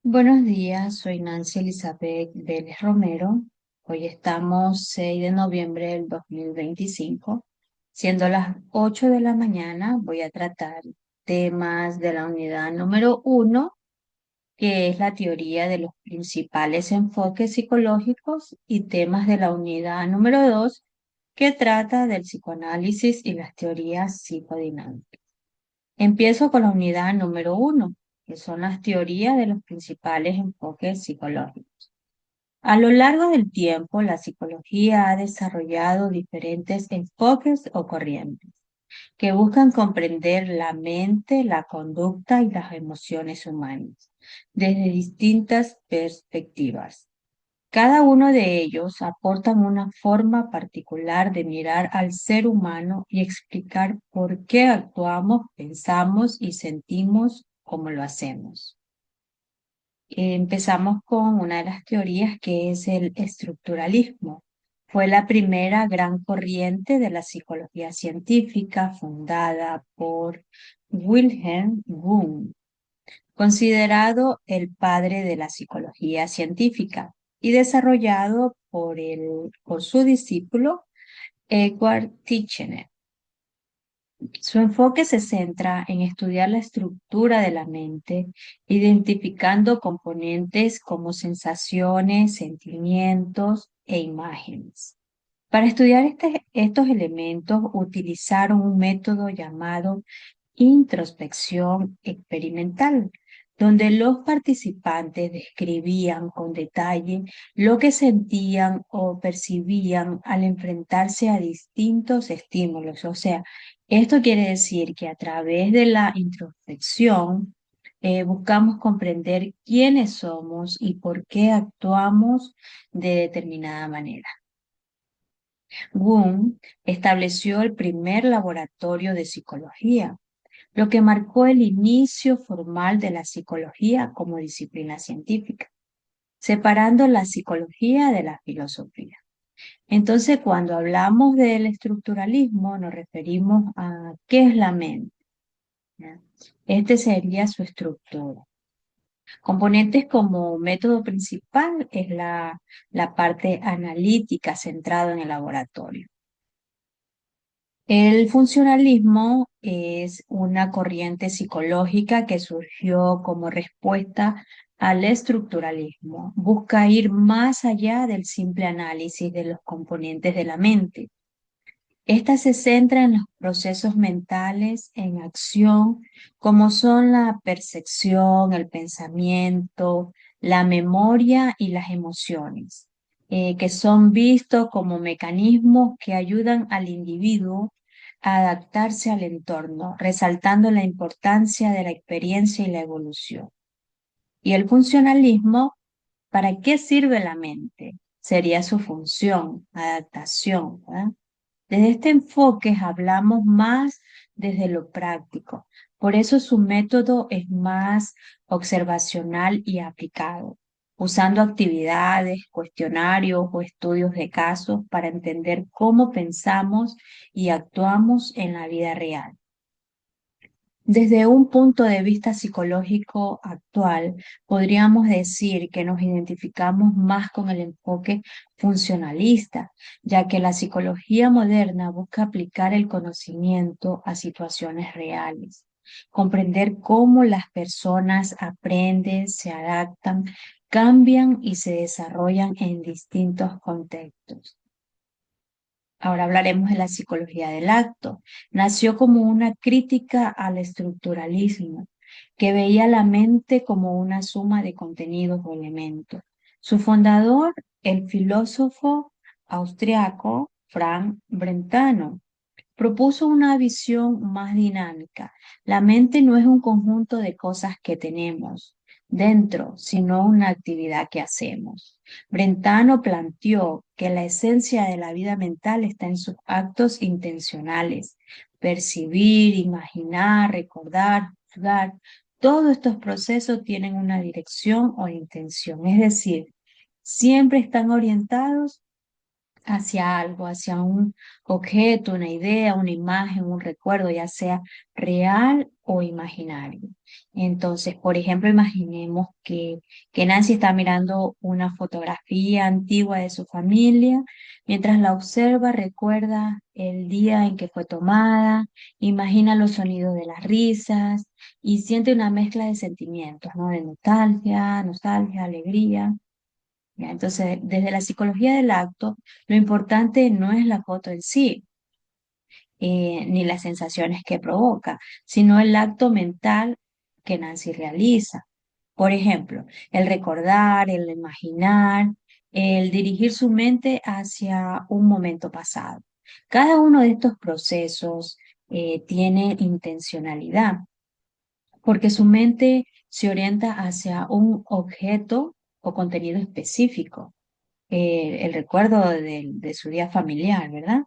Buenos días, soy Nancy Elizabeth Vélez Romero. Hoy estamos 6 de noviembre del 2025. Siendo las 8 de la mañana, voy a tratar temas de la unidad número 1, que es la teoría de los principales enfoques psicológicos, y temas de la unidad número 2, que trata del psicoanálisis y las teorías psicodinámicas. Empiezo con la unidad número 1, que son las teorías de los principales enfoques psicológicos. A lo largo del tiempo, la psicología ha desarrollado diferentes enfoques o corrientes que buscan comprender la mente, la conducta y las emociones humanas desde distintas perspectivas. Cada uno de ellos aportan una forma particular de mirar al ser humano y explicar por qué actuamos, pensamos y sentimos como lo hacemos. Empezamos con una de las teorías, que es el estructuralismo. Fue la primera gran corriente de la psicología científica fundada por Wilhelm Wundt, considerado el padre de la psicología científica, y desarrollado por su discípulo Edward Titchener. Su enfoque se centra en estudiar la estructura de la mente, identificando componentes como sensaciones, sentimientos e imágenes. Para estudiar estos elementos utilizaron un método llamado introspección experimental, donde los participantes describían con detalle lo que sentían o percibían al enfrentarse a distintos estímulos. O sea, esto quiere decir que a través de la introspección buscamos comprender quiénes somos y por qué actuamos de determinada manera. Wundt estableció el primer laboratorio de psicología, lo que marcó el inicio formal de la psicología como disciplina científica, separando la psicología de la filosofía. Entonces, cuando hablamos del estructuralismo, nos referimos a qué es la mente, ¿ya? Este sería su estructura. Componentes como método principal es la parte analítica centrada en el laboratorio. El funcionalismo es una corriente psicológica que surgió como respuesta al estructuralismo. Busca ir más allá del simple análisis de los componentes de la mente. Esta se centra en los procesos mentales en acción, como son la percepción, el pensamiento, la memoria y las emociones, que son vistos como mecanismos que ayudan al individuo a adaptarse al entorno, resaltando la importancia de la experiencia y la evolución. Y el funcionalismo, ¿para qué sirve la mente? Sería su función, adaptación, ¿verdad? Desde este enfoque hablamos más desde lo práctico. Por eso su método es más observacional y aplicado, usando actividades, cuestionarios o estudios de casos para entender cómo pensamos y actuamos en la vida real. Desde un punto de vista psicológico actual, podríamos decir que nos identificamos más con el enfoque funcionalista, ya que la psicología moderna busca aplicar el conocimiento a situaciones reales, comprender cómo las personas aprenden, se adaptan, cambian y se desarrollan en distintos contextos. Ahora hablaremos de la psicología del acto. Nació como una crítica al estructuralismo, que veía la mente como una suma de contenidos o elementos. Su fundador, el filósofo austriaco Frank Brentano, propuso una visión más dinámica. La mente no es un conjunto de cosas que tenemos dentro, sino una actividad que hacemos. Brentano planteó que la esencia de la vida mental está en sus actos intencionales: percibir, imaginar, recordar, juzgar. Todos estos procesos tienen una dirección o intención, es decir, siempre están orientados hacia algo, hacia un objeto, una idea, una imagen, un recuerdo, ya sea real o imaginario. Entonces, por ejemplo, imaginemos que Nancy está mirando una fotografía antigua de su familia. Mientras la observa, recuerda el día en que fue tomada, imagina los sonidos de las risas y siente una mezcla de sentimientos, ¿no? De nostalgia, alegría. ¿Ya? Entonces, desde la psicología del acto, lo importante no es la foto en sí, ni las sensaciones que provoca, sino el acto mental que Nancy realiza. Por ejemplo, el recordar, el imaginar, el dirigir su mente hacia un momento pasado. Cada uno de estos procesos tiene intencionalidad, porque su mente se orienta hacia un objeto o contenido específico, el recuerdo de su día familiar, ¿verdad?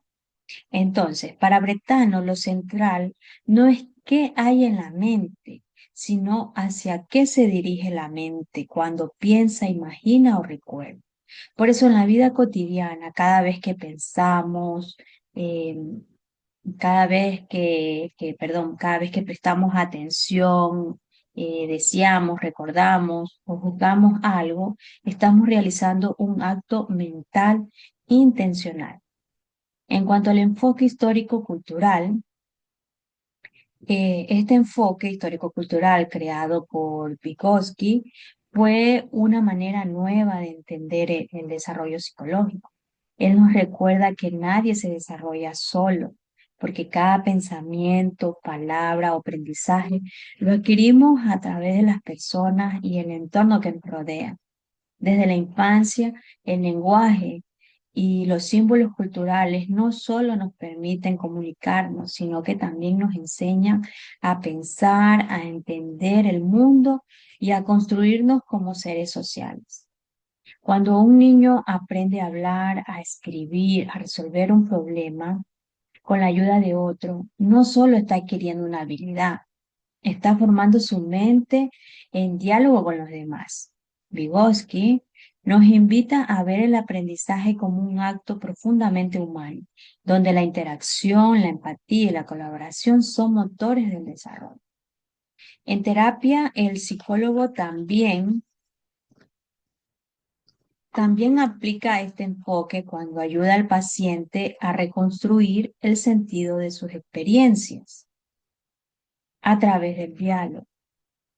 Entonces, para Bretano, lo central no es qué hay en la mente, sino hacia qué se dirige la mente cuando piensa, imagina o recuerda. Por eso en la vida cotidiana, cada vez que pensamos, eh, cada vez que prestamos atención, deseamos, recordamos o juzgamos algo, estamos realizando un acto mental intencional. En cuanto al enfoque histórico-cultural, este enfoque histórico-cultural creado por Vygotsky fue una manera nueva de entender el desarrollo psicológico. Él nos recuerda que nadie se desarrolla solo, porque cada pensamiento, palabra o aprendizaje lo adquirimos a través de las personas y el entorno que nos rodea. Desde la infancia, el lenguaje y los símbolos culturales no solo nos permiten comunicarnos, sino que también nos enseñan a pensar, a entender el mundo y a construirnos como seres sociales. Cuando un niño aprende a hablar, a escribir, a resolver un problema con la ayuda de otro, no solo está adquiriendo una habilidad, está formando su mente en diálogo con los demás. Vygotsky nos invita a ver el aprendizaje como un acto profundamente humano, donde la interacción, la empatía y la colaboración son motores del desarrollo. En terapia, el psicólogo también aplica este enfoque cuando ayuda al paciente a reconstruir el sentido de sus experiencias a través del diálogo.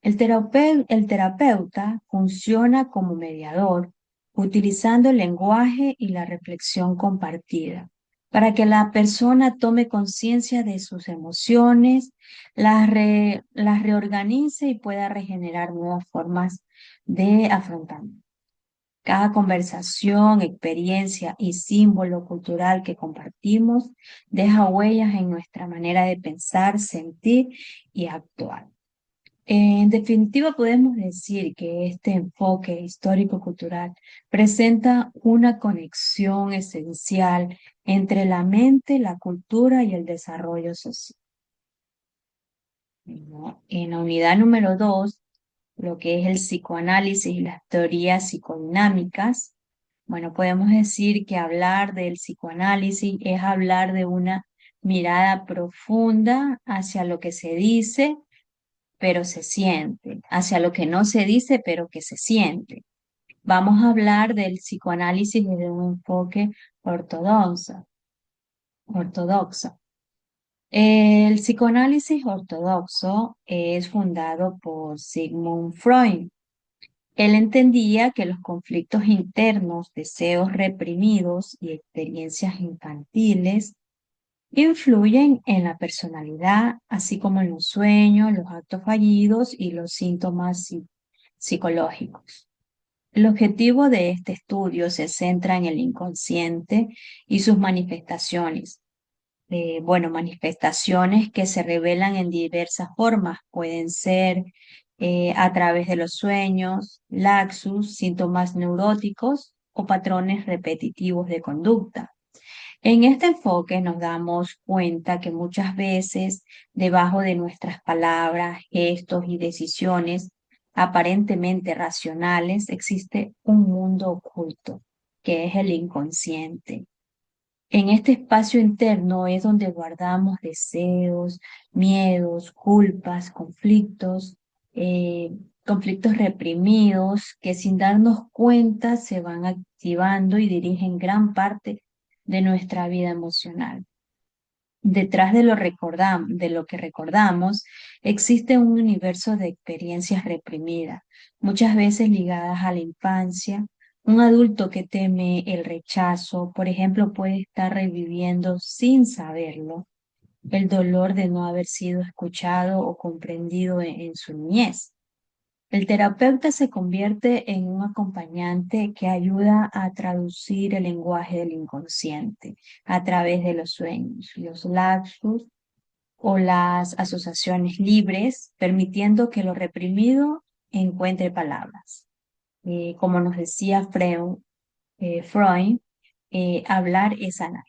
El terapeuta funciona como mediador, utilizando el lenguaje y la reflexión compartida para que la persona tome conciencia de sus emociones, las reorganice y pueda regenerar nuevas formas de afrontamiento. Cada conversación, experiencia y símbolo cultural que compartimos deja huellas en nuestra manera de pensar, sentir y actuar. En definitiva, podemos decir que este enfoque histórico-cultural presenta una conexión esencial entre la mente, la cultura y el desarrollo social, ¿no? En la unidad número 2, lo que es el psicoanálisis y las teorías psicodinámicas, bueno, podemos decir que hablar del psicoanálisis es hablar de una mirada profunda hacia lo que se dice pero se siente, hacia lo que no se dice, pero que se siente. Vamos a hablar del psicoanálisis desde un enfoque ortodoxo. ortodoxo. El psicoanálisis ortodoxo es fundado por Sigmund Freud. Él entendía que los conflictos internos, deseos reprimidos y experiencias infantiles influyen en la personalidad, así como en los sueños, los actos fallidos y los síntomas psicológicos. El objetivo de este estudio se centra en el inconsciente y sus manifestaciones. Bueno, manifestaciones que se revelan en diversas formas. Pueden ser a través de los sueños, laxus, síntomas neuróticos o patrones repetitivos de conducta. En este enfoque nos damos cuenta que muchas veces debajo de nuestras palabras, gestos y decisiones aparentemente racionales existe un mundo oculto, que es el inconsciente. En este espacio interno es donde guardamos deseos, miedos, culpas, eh, conflictos reprimidos que sin darnos cuenta se van activando y dirigen gran parte de nuestra vida emocional. Detrás de lo que recordamos existe un universo de experiencias reprimidas, muchas veces ligadas a la infancia. Un adulto que teme el rechazo, por ejemplo, puede estar reviviendo sin saberlo el dolor de no haber sido escuchado o comprendido en su niñez. El terapeuta se convierte en un acompañante que ayuda a traducir el lenguaje del inconsciente a través de los sueños, los lapsus o las asociaciones libres, permitiendo que lo reprimido encuentre palabras. Como nos decía Freud, hablar es sanar.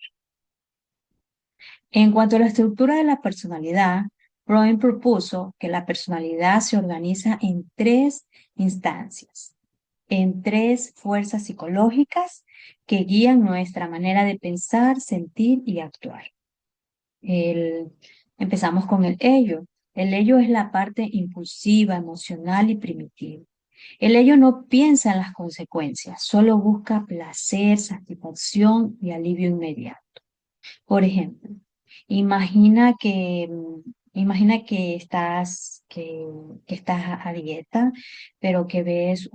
En cuanto a la estructura de la personalidad, Freud propuso que la personalidad se organiza en tres instancias, en tres fuerzas psicológicas que guían nuestra manera de pensar, sentir y actuar. El- Empezamos con el ello. El ello es la parte impulsiva, emocional y primitiva. El ello no piensa en las consecuencias, solo busca placer, satisfacción y alivio inmediato. Por ejemplo, imagina que estás a dieta, pero que ves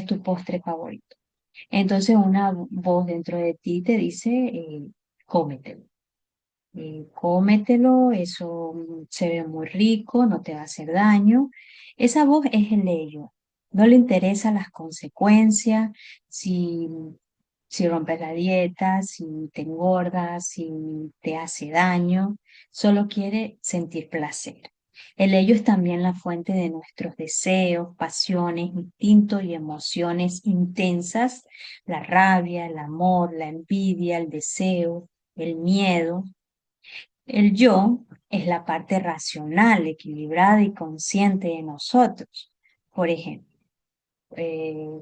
tu postre favorito. Entonces una voz dentro de ti te dice, cómetelo. Cómetelo, eso se ve muy rico, no te va a hacer daño. Esa voz es el ello. No le interesan las consecuencias, si, si rompes la dieta, si te engordas, si te hace daño. Solo quiere sentir placer. El ello es también la fuente de nuestros deseos, pasiones, instintos y emociones intensas, la rabia, el amor, la envidia, el deseo, el miedo. El yo es la parte racional, equilibrada y consciente de nosotros. Por ejemplo,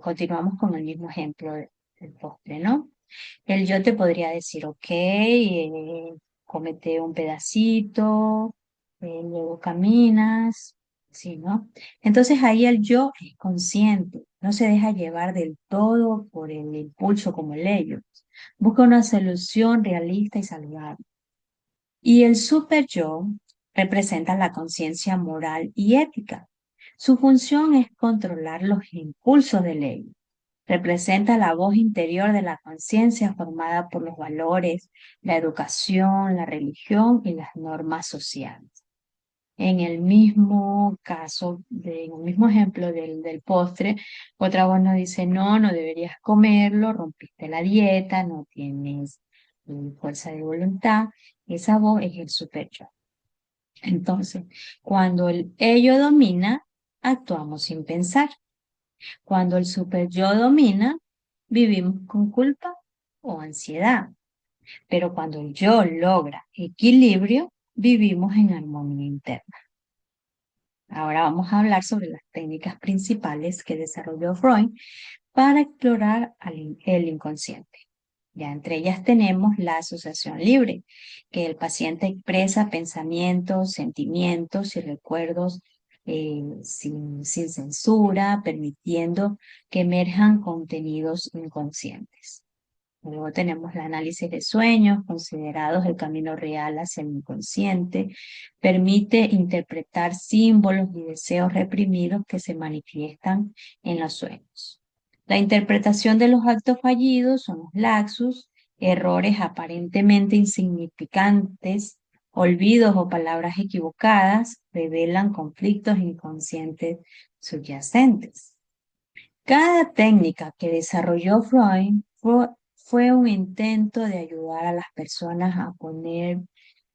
continuamos con el mismo ejemplo del postre, ¿no? El yo te podría decir, ok, cómete un pedacito, luego caminas, ¿sí, no? Entonces ahí el yo es consciente, no se deja llevar del todo por el impulso como el ello. Busca una solución realista y saludable. Y el super yo representa la conciencia moral y ética. Su función es controlar los impulsos de ley. Representa la voz interior de la conciencia formada por los valores, la educación, la religión y las normas sociales. En el mismo caso, en el mismo ejemplo del postre, otra voz nos dice, no, no deberías comerlo, rompiste la dieta, no tienes fuerza de voluntad. Esa voz es el super yo. Entonces, cuando el ello domina, actuamos sin pensar. Cuando el super yo domina, vivimos con culpa o ansiedad. Pero cuando el yo logra equilibrio, vivimos en armonía interna. Ahora vamos a hablar sobre las técnicas principales que desarrolló Freud para explorar el inconsciente. Ya entre ellas tenemos la asociación libre, que el paciente expresa pensamientos, sentimientos y recuerdos sin censura, permitiendo que emerjan contenidos inconscientes. Luego tenemos el análisis de sueños, considerados el camino real hacia el inconsciente. Permite interpretar símbolos y deseos reprimidos que se manifiestan en los sueños. La interpretación de los actos fallidos son los laxus, errores aparentemente insignificantes, olvidos o palabras equivocadas, revelan conflictos inconscientes subyacentes. Cada técnica que desarrolló Freud fue un intento de ayudar a las personas a poner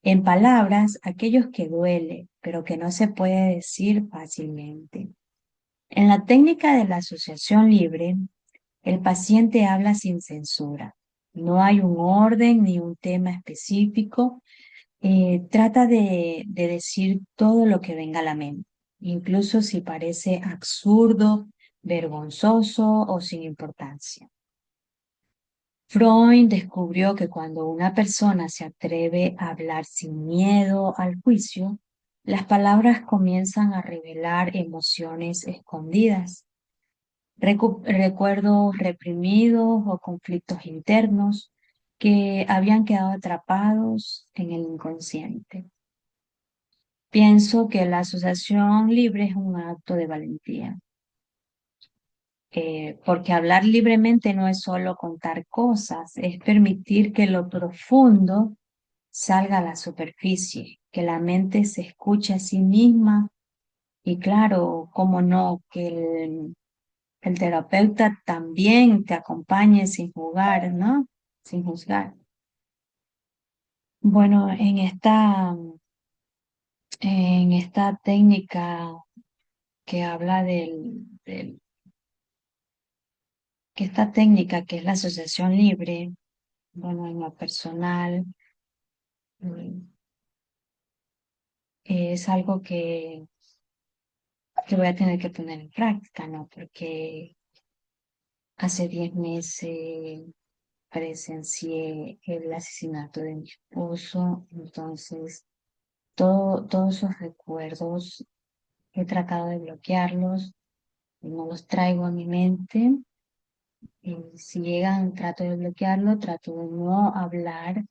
en palabras aquellos que duele, pero que no se puede decir fácilmente. En la técnica de la asociación libre, el paciente habla sin censura. No hay un orden ni un tema específico. Trata de decir todo lo que venga a la mente, incluso si parece absurdo, vergonzoso o sin importancia. Freud descubrió que cuando una persona se atreve a hablar sin miedo al juicio, las palabras comienzan a revelar emociones escondidas, recuerdos reprimidos o conflictos internos que habían quedado atrapados en el inconsciente. Pienso que la asociación libre es un acto de valentía, porque hablar libremente no es solo contar cosas, es permitir que lo profundo salga a la superficie, que la mente se escuche a sí misma y claro, cómo no, que el terapeuta también te acompañe sin jugar, ¿no? Sin juzgar. Bueno, en esta técnica que habla que esta técnica que es la asociación libre, bueno, en lo personal, mm, es algo que voy a tener que poner en práctica, ¿no? Porque hace 10 meses presencié el asesinato de mi esposo, entonces todos esos recuerdos he tratado de bloquearlos, no los traigo a mi mente, y si llegan trato de bloquearlo, trato de no hablar,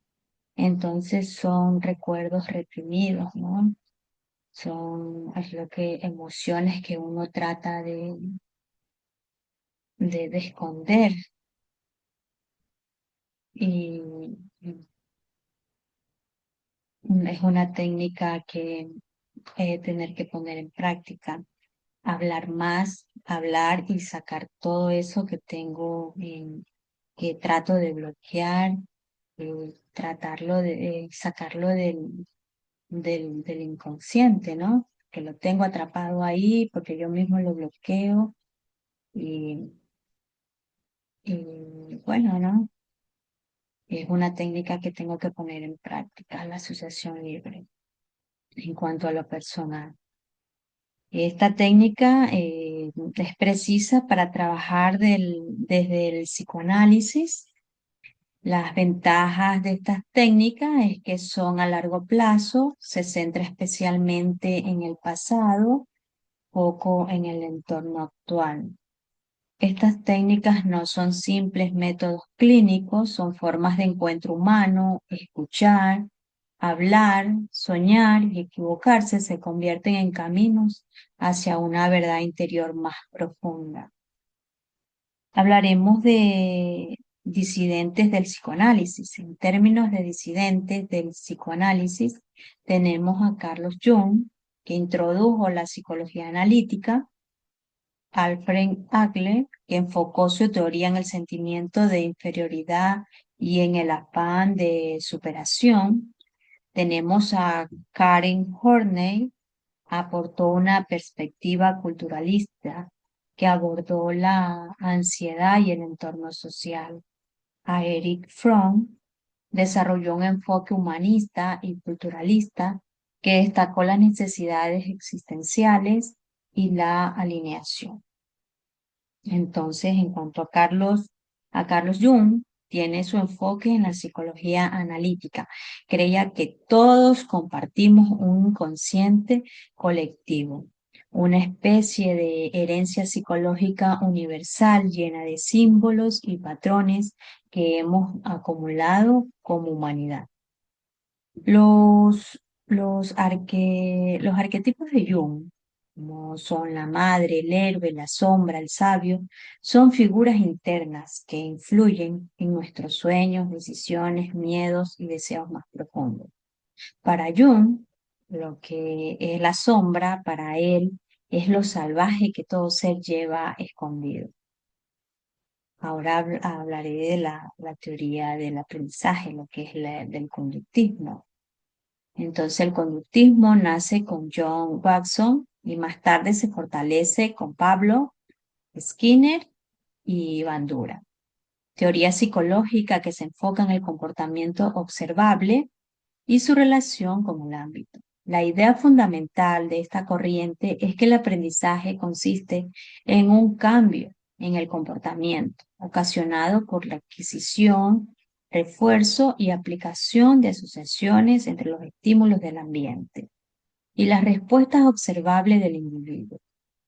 entonces son recuerdos reprimidos, ¿no? Es lo que emociones que uno trata de esconder y es una técnica que tener que poner en práctica, hablar más, hablar y sacar todo eso que tengo, que trato de bloquear, tratarlo de sacarlo del inconsciente, ¿no? Que lo tengo atrapado ahí porque yo mismo lo bloqueo y, y bueno, ¿no? Es una técnica que tengo que poner en práctica, la asociación libre, en cuanto a lo personal. Esta técnica es precisa para trabajar desde el psicoanálisis. Las ventajas de estas técnicas es que son a largo plazo, se centra especialmente en el pasado, poco en el entorno actual. Estas técnicas no son simples métodos clínicos, son formas de encuentro humano, escuchar, hablar, soñar y equivocarse se convierten en caminos hacia una verdad interior más profunda. Hablaremos de disidentes del psicoanálisis. En términos de disidentes del psicoanálisis, tenemos a Carlos Jung, que introdujo la psicología analítica, Alfred Adler, que enfocó su teoría en el sentimiento de inferioridad y en el afán de superación. Tenemos a Karen Horney, aportó una perspectiva culturalista que abordó la ansiedad y el entorno social. A Eric Fromm desarrolló un enfoque humanista y culturalista que destacó las necesidades existenciales y la alineación. Entonces, en cuanto a Carlos Jung, tiene su enfoque en la psicología analítica. Creía que todos compartimos un inconsciente colectivo, una especie de herencia psicológica universal llena de símbolos y patrones que hemos acumulado como humanidad. Los arquetipos de Jung, como son la madre, el héroe, la sombra, el sabio, son figuras internas que influyen en nuestros sueños, decisiones, miedos y deseos más profundos. Para Jung, lo que es la sombra, para él, es lo salvaje que todo ser lleva escondido. Ahora hablaré de la teoría del aprendizaje, lo que es del conductismo. Entonces el conductismo nace con John Watson y más tarde se fortalece con Pablo Skinner y Bandura. Teoría psicológica que se enfoca en el comportamiento observable y su relación con el ámbito. La idea fundamental de esta corriente es que el aprendizaje consiste en un cambio en el comportamiento ocasionado por la adquisición, refuerzo y aplicación de asociaciones entre los estímulos del ambiente y las respuestas observables del individuo.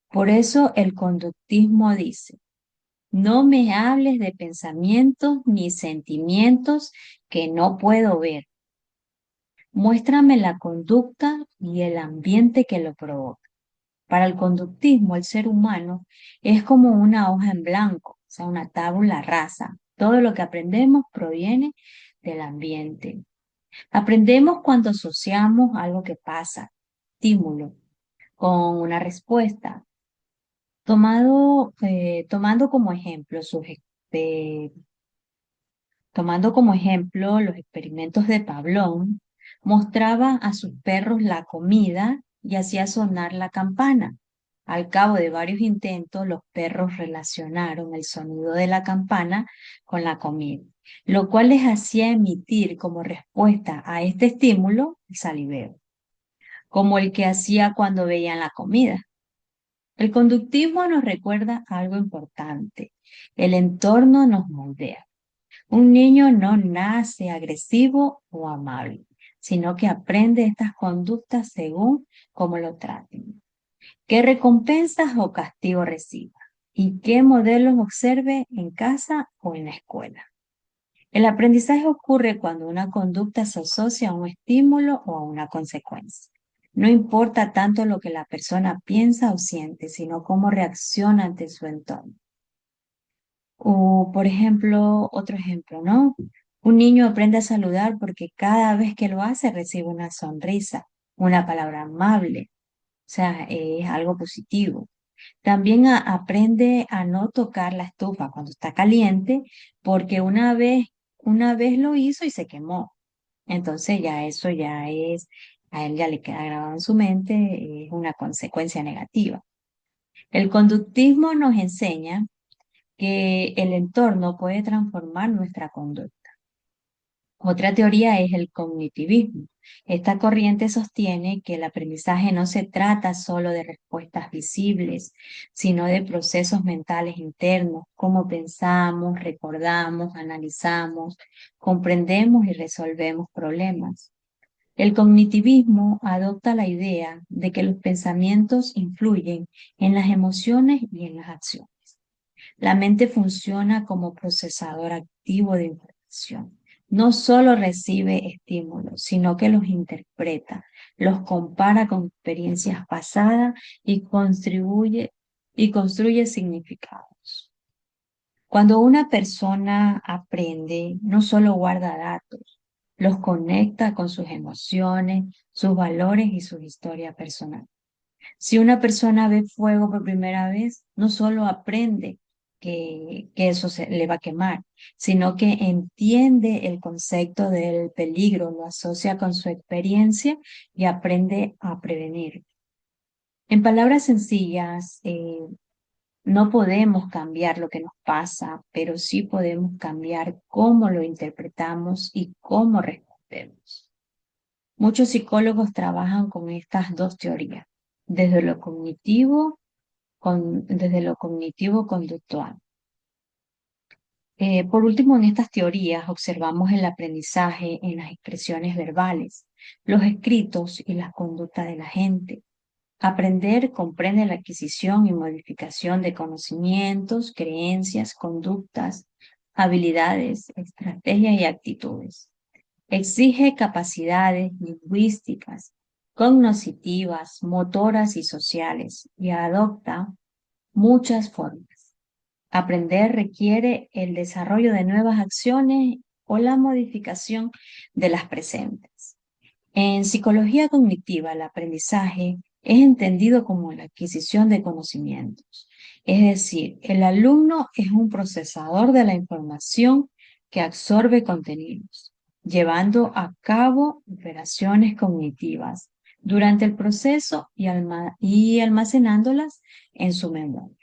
Por eso el conductismo dice, no me hables de pensamientos ni sentimientos que no puedo ver. Muéstrame la conducta y el ambiente que lo provoca. Para el conductismo, el ser humano es como una hoja en blanco, o sea, una tabula rasa. Todo lo que aprendemos proviene del ambiente. Aprendemos cuando asociamos algo que pasa, estímulo, con una respuesta. Tomando como ejemplo tomando como ejemplo los experimentos de Pavlov, mostraba a sus perros la comida y hacía sonar la campana. Al cabo de varios intentos, los perros relacionaron el sonido de la campana con la comida, lo cual les hacía emitir como respuesta a este estímulo el saliveo, como el que hacía cuando veían la comida. El conductismo nos recuerda algo importante. El entorno nos moldea. Un niño no nace agresivo o amable, sino que aprende estas conductas según cómo lo traten, qué recompensas o castigo reciba y qué modelos observe en casa o en la escuela. El aprendizaje ocurre cuando una conducta se asocia a un estímulo o a una consecuencia. No importa tanto lo que la persona piensa o siente, sino cómo reacciona ante su entorno. O, por ejemplo, otro ejemplo, ¿no? Un niño aprende a saludar porque cada vez que lo hace recibe una sonrisa, una palabra amable, o sea, es algo positivo. También aprende a no tocar la estufa cuando está caliente porque una vez lo hizo y se quemó. Entonces ya eso ya es, a él ya le queda grabado en su mente, es una consecuencia negativa. El conductismo nos enseña que el entorno puede transformar nuestra conducta. Otra teoría es el cognitivismo. Esta corriente sostiene que el aprendizaje no se trata solo de respuestas visibles, sino de procesos mentales internos, cómo pensamos, recordamos, analizamos, comprendemos y resolvemos problemas. El cognitivismo adopta la idea de que los pensamientos influyen en las emociones y en las acciones. La mente funciona como procesador activo de información. No solo recibe estímulos, sino que los interpreta, los compara con experiencias pasadas y construye significados. Cuando una persona aprende, no solo guarda datos, los conecta con sus emociones, sus valores y su historia personal. Si una persona ve fuego por primera vez, no solo aprende que eso le va a quemar, sino que entiende el concepto del peligro, lo asocia con su experiencia y aprende a prevenir. En palabras sencillas, no podemos cambiar lo que nos pasa, pero sí podemos cambiar cómo lo interpretamos y cómo respondemos. Muchos psicólogos trabajan con estas dos teorías, desde lo cognitivo desde lo cognitivo conductual. Por último, en estas teorías observamos el aprendizaje en las expresiones verbales, los escritos y las conductas de la gente. Aprender comprende la adquisición y modificación de conocimientos, creencias, conductas, habilidades, estrategias y actitudes. Exige capacidades lingüísticas, cognitivas, motoras y sociales y adopta muchas formas. Aprender requiere el desarrollo de nuevas acciones o la modificación de las presentes. En psicología cognitiva, el aprendizaje es entendido como la adquisición de conocimientos. Es decir, el alumno es un procesador de la información que absorbe contenidos, llevando a cabo operaciones cognitivas durante el proceso y almacenándolas en su memoria.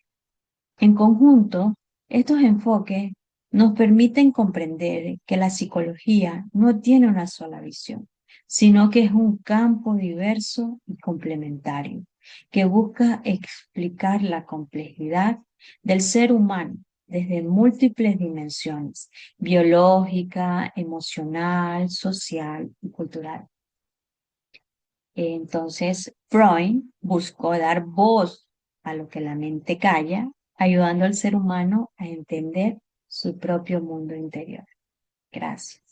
En conjunto, estos enfoques nos permiten comprender que la psicología no tiene una sola visión, sino que es un campo diverso y complementario que busca explicar la complejidad del ser humano desde múltiples dimensiones, biológica, emocional, social y cultural. Entonces, Freud buscó dar voz a lo que la mente calla, ayudando al ser humano a entender su propio mundo interior. Gracias.